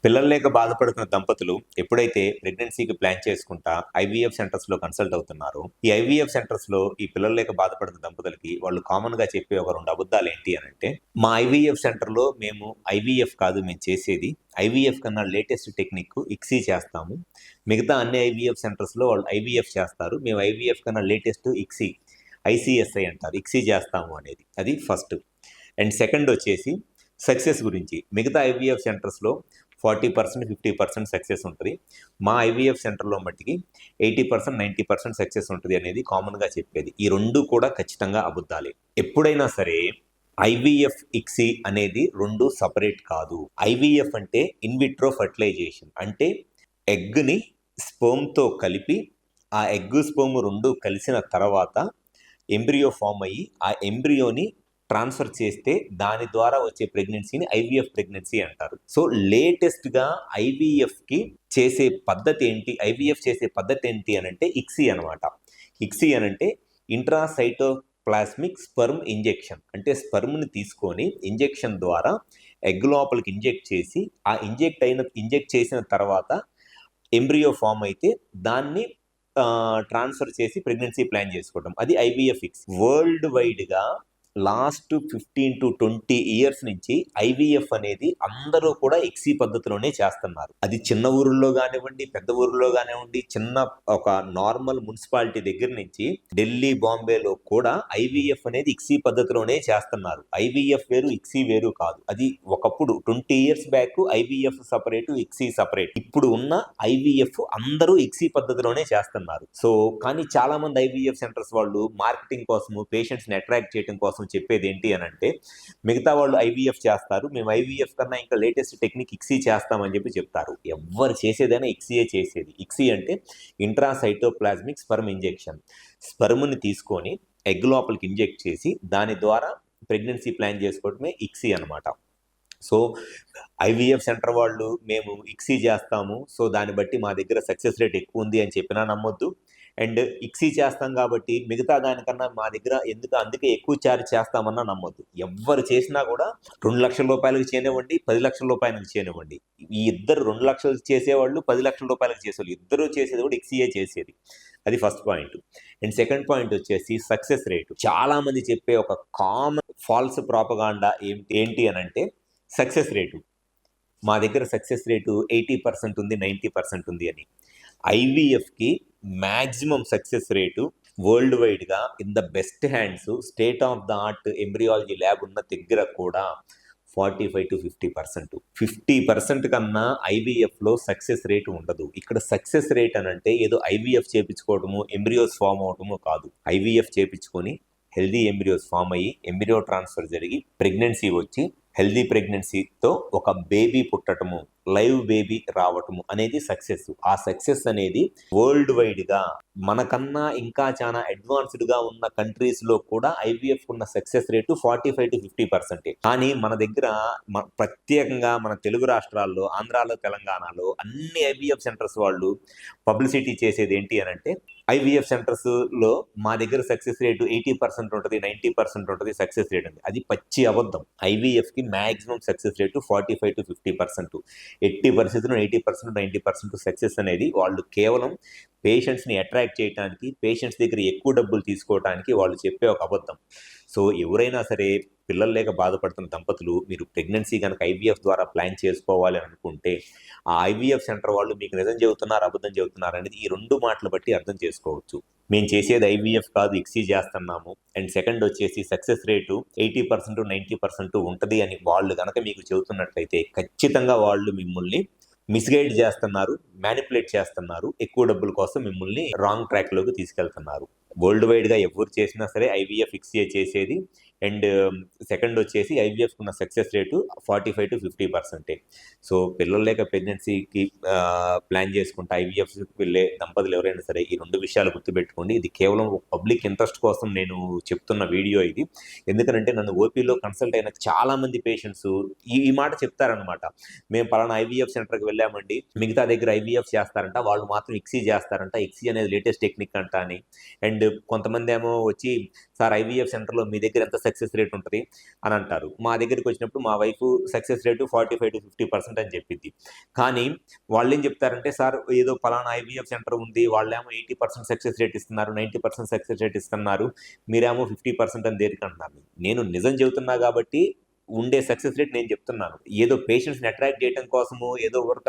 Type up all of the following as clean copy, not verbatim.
పిల్లలు లేక బాధపడుతున్న దంపతులు ఎప్పుడైతే ప్రెగ్నెన్సీకి ప్లాన్ చేసుకుంటా ఐవీఎఫ్ సెంటర్స్ లో కన్సల్ట్ అవుతున్నారో, ఈ ఐవీఎఫ్ సెంటర్స్ లో ఈ పిల్లలు లేక బాధపడుతున్న దంపతులకి వాళ్ళు కామన్ గా చెప్పే ఒక 2 అబద్ధాలు ఏంటి అని అంటే, మా ఐవీఎఫ్ సెంటర్ లో మేము ఐవీఎఫ్ కాదు మేము చేసేది, ఐవీఎఫ్ కన్నా లేటెస్ట్ టెక్నిక్ ఇక్సీ చేస్తాము. మిగతా అన్ని ఐవీఎఫ్ సెంటర్స్ లో వాళ్ళు ఐవీఎఫ్ చేస్తారు, మేము ఐవీఎఫ్ కన్నా లేటెస్ట్ ఇక్సీ ఐసిఎస్ఐ అంటారు, ఇక్సీ చేస్తాము అనేది. అది ఫస్ట్. అండ్ సెకండ్ వచ్చేసి సక్సెస్ గురించి. మిగతా ఐవీఎఫ్ సెంటర్స్లో 40% 50% సక్సెస్ ఉంటుంది, మా ఐవీఎఫ్ సెంటర్లో మట్టికి 80% 90% సక్సెస్ ఉంటుంది అనేది కామన్గా చెప్పేది. ఈ రెండు కూడా ఖచ్చితంగా అబద్ధాలే. ఎప్పుడైనా సరే ఐవీఎఫ్ ఇక్సీ అనేది రెండు సపరేట్ కాదు. ఐవీఎఫ్ అంటే ఇన్విట్రో ఫర్టిలైజేషన్, అంటే ఎగ్ని స్పోమ్తో కలిపి ఆ ఎగ్ స్పోమ్ రెండు కలిసిన తర్వాత ఎంబ్రియో ఫామ్ అయ్యి ఆ ఎంబ్రియోని ట్రాన్స్ఫర్ చేస్తే దాని ద్వారా వచ్చే ప్రెగ్నెన్సీని ఐవీఎఫ్ ప్రెగ్నెన్సీ అంటారు. సో లేటెస్ట్గా ఐవీఎఫ్కి చేసే పద్ధతి ఏంటి, ఐవీఎఫ్ చేసే పద్ధతి ఏంటి అని అంటే ఇక్సీ అనమాట. ఇక్సీ అని అంటే ఇంట్రాసైటోప్లాస్మిక్ స్పర్మ్ ఇంజెక్షన్. అంటే స్పర్మ్ని తీసుకొని ఇంజెక్షన్ ద్వారా ఎగ్ లోపలికి ఇంజెక్ట్ చేసి ఆ ఇంజెక్ట్ చేసిన తర్వాత ఎంబ్రియో ఫామ్ అయితే దాన్ని ట్రాన్స్ఫర్ చేసి ప్రెగ్నెన్సీ ప్లాన్ చేసుకోవడం, అది ఐవీఎఫ్ ఇక్సీ. వరల్డ్ వైడ్గా లాస్ట్ 15 to 20 ఇయర్స్ నుంచి ఐవీఎఫ్ అనేది అందరూ కూడా ఇక్సీ పద్ధతిలోనే చేస్తున్నారు. అది చిన్న ఊరుల్లో కానివ్వండి, పెద్ద ఊరుల్లో కానివ్వండి, చిన్న ఒక నార్మల్ మున్సిపాలిటీ దగ్గర నుంచి ఢిల్లీ, బాంబేలో కూడా ఐవీఎఫ్ అనేది ఇక్సీ పద్ధతిలోనే చేస్తున్నారు. ఐవీఎఫ్ వేరు, ఇక్సీ వేరు కాదు. అది ఒకప్పుడు 20 years back IVF separate, ICSI separate. ఇప్పుడు ఉన్న ఐవీఎఫ్ అందరూ ఇక్సీ పద్ధతిలోనే చేస్తున్నారు. సో కానీ చాలా మంది ఐవీఎఫ్ సెంటర్స్ వాళ్ళు మార్కెటింగ్ కోసము, పేషెంట్స్ని అట్రాక్ట్ చేయడం కోసం చెప్పేది ఏంటి అని అంటే, మిగతా వాళ్ళు ఐవీఎఫ్ చేస్తారు, మేము ఐవీఎఫ్ కన్నా ఇంకా లేటెస్ట్ టెక్నిక్ ఇక్సీ చేస్తామని చెప్పి చెప్తారు. ఎవరు చేసేదైనా ఇక్సీయే చేసేది. ఇక్సీ అంటే ఇంట్రాసైటోప్లాస్మిక్ స్పర్మ్ ఇంజెక్షన్. స్పర్మ్ని తీసుకొని ఎగ్ లోపలికి ఇంజెక్ట్ చేసి దాని ద్వారా ప్రెగ్నెన్సీ ప్లాన్ చేసుకోవడమే ఇక్సీ అనమాట. సో ఐవీఎఫ్ సెంటర్ వాళ్ళు మేము ఇక్సీ చేస్తాము, సో దాన్ని బట్టి మా దగ్గర సక్సెస్ రేట్ ఎక్కువ ఉంది అని చెప్పినా నమ్మొద్దు. అండ్ ఇక్సీ చేస్తాం కాబట్టి మిగతా దానికన్నా మా దగ్గర అందుకే ఎక్కువ ఛార్జ్ చేస్తామన్నా నమ్మొద్దు. ఎవరు చేసినా కూడా 2 లక్షల రూపాయలకు చేయనివ్వండి, 10 లక్షల రూపాయలకు చేయనివ్వండి, ఈ ఇద్దరు 2 లక్షలు చేసేవాళ్ళు, 10 లక్షల రూపాయలకు చేసేవాళ్ళు ఇద్దరు చేసేది కూడా ఇక్సీయే చేసేది. అది first point. And second point వచ్చేసి సక్సెస్ రేటు. చాలా మంది చెప్పే ఒక కామన్ ఫాల్స్ ప్రాపగాండా ఏంటి అని అంటే, సక్సెస్ రేటు మా దగ్గర సక్సెస్ రేటు 80% ఉంది, 90% ఉంది అని. ఐవీఎఫ్కి మ్యాక్సిమం సక్సెస్ రేటు వరల్డ్ వైడ్గా in the best hands, state of the art embryology lab ఉన్న దగ్గర కూడా 45 to 50%. 50% కన్నా ఐవీఎఫ్లో సక్సెస్ రేటు ఉండదు. ఇక్కడ సక్సెస్ రేట్ అని అంటే ఏదో ఐవీఎఫ్ చేపించుకోవడము, ఎంబ్రియోస్ ఫామ్ అవడము కాదు. ఐవీఎఫ్ చేపించుకొని హెల్దీ ఎంబ్రియోస్ ఫామ్ అయ్యి ఎంబ్రియో ట్రాన్స్ఫర్ జరిగి ప్రెగ్నెన్సీ వచ్చి హెల్దీ ప్రెగ్నెన్సీతో ఒక బేబీ పుట్టటము, లైవ్ బేబీ రావటము అనేది సక్సెస్. ఆ సక్సెస్ అనేది వరల్డ్ వైడ్గా మనకన్నా ఇంకా చాలా అడ్వాన్స్డ్గా ఉన్న కంట్రీస్లో కూడా ఐవీఎఫ్ ఉన్న సక్సెస్ రేటు 45 to 50%. కానీ మన దగ్గర ప్రత్యేకంగా మన తెలుగు రాష్ట్రాల్లో, ఆంధ్రాలో, తెలంగాణలో అన్ని ఐవీఎఫ్ సెంటర్స్ వాళ్ళు పబ్లిసిటీ చేసేది ఏంటి అని అంటే, ఐవీఎఫ్ సెంటర్స్లో మా దగ్గర సక్సెస్ రేటు 80% ఉంటుంది, 90% ఉంటుంది సక్సెస్ రేట్ ఉంది. అది పచ్చి అబద్ధం. ఐవీఎఫ్కి మ్యాక్సిమం సక్సెస్ రేటు 45 to 50%. ఎట్టి పరిస్థితుల్లో 80% 90% సక్సెస్ అనేది వాళ్ళు కేవలం పేషెంట్స్ని అట్రాక్ట్ చేయడానికి, పేషెంట్స్ దగ్గర ఎక్కువ డబ్బులు తీసుకోవడానికి వాళ్ళు చెప్పే ఒక అబద్ధం. సో ఎవరైనా సరే పిల్లలు లేక బాధపడుతున్న దంపతులు మీరు ప్రెగ్నెన్సీ కనుక ఐవీఎఫ్ ద్వారా ప్లాన్ చేసుకోవాలి అని అనుకుంటే, ఆ ఐవీఎఫ్ సెంటర్ వాళ్ళు మీకు నిజం చెబుతున్నారు, అబద్ధం చెబుతున్నారు అనేది ఈ రెండు మాటలు బట్టి అర్థం చేసుకోవచ్చు. మేము చేసేది ఐవీఎఫ్ కాదు, ఇక్సీ చేస్తున్నాము. అండ్ సెకండ్ వచ్చేసి సక్సెస్ రేటు 80% 90% ఉంటుంది అని వాళ్ళు కనుక మీకు చెబుతున్నట్లయితే ఖచ్చితంగా వాళ్ళు మిమ్మల్ని మిస్గైడ్ చేస్తున్నారు, మ్యానిపులేట్ చేస్తున్నారు, ఎక్కువ డబ్బుల కోసం మిమ్మల్ని రాంగ్ ట్రాక్లోకి తీసుకెళ్తున్నారు. వరల్డ్ వైడ్గా ఎవరు చేసినా సరే ఐవీఎఫ్ ఇక్సీ చేసేది. అండ్ సెకండ్ వచ్చేసి ఐవీఎఫ్ ఉన్న సక్సెస్ రేటు 45 to 50%. సో పిల్లలు లేక ప్రెగ్నెన్సీకి ప్లాన్ చేసుకుంటే ఐవీఎఫ్ వెళ్ళే దంపతులు ఎవరైనా సరే ఈ రెండు విషయాలు గుర్తుపెట్టుకోండి. ఇది కేవలం పబ్లిక్ ఇంట్రెస్ట్ కోసం నేను చెప్తున్న వీడియో ఇది. ఎందుకంటే నన్ను ఓపీలో కన్సల్ట్ అయిన చాలామంది పేషెంట్స్ ఈ మాట చెప్తారనమాట. మేము పలానా ఐవీఎఫ్ సెంటర్కి వెళ్ళామండి, మిగతా దగ్గర ఐవీఎఫ్ చేస్తారంట, వాళ్ళు మాత్రం ఇక్సీ చేస్తారంట, ఇక్సీ అనేది లేటెస్ట్ టెక్నిక్ అంట అని. అండ్ కొంతమంది ఏమో వచ్చి, సార్ ఐవీఎఫ్ సెంటర్లో మీ దగ్గర ఎంత సక్సెస్ రేట్ ఉంటుంది అని అంటారు. మా దగ్గరికి వచ్చినప్పుడు మా వైఫ్ సక్సెస్ రేటు 45-50% అని చెప్పిద్ది. కానీ వాళ్ళేం చెప్తారంటే, సార్ ఏదో పలానా ఐవీఎఫ్ సెంటర్ ఉంది, వాళ్ళేమో 80% సక్సెస్ రేట్ ఇస్తున్నారు, 90% సక్సెస్ రేట్ ఇస్తున్నారు, మీరేమో 50% అని దేనికంటున్నారు. నేను నిజం చెబుతున్నా కాబట్టి ఉండే సక్సెస్ రేట్ నేను చెప్తున్నాను. ఏదో పేషెంట్స్‌ని అట్రాక్ట్ చేయడం కోసము ఏదో ఊరక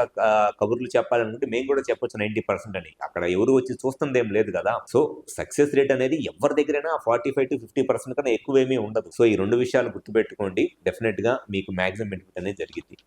కబుర్లు చెప్పాలనుకుంటే మేము కూడా చెప్పొచ్చు 90% అని. అక్కడ ఎవరు వచ్చి చూస్తుందేం లేదు కదా! సో, సక్సెస్ రేట్ అనేది ఎవరి దగ్గరైనా 45-50% కన్నా ఎక్కువేమీ ఉండదు. సో, ఈ 2 విషయాలు గుర్తుపెట్టుకోండి. డెఫినిట్‌గా మీకు మాక్సిమం బెనిఫిట్ అనేది జరిగిద్ది.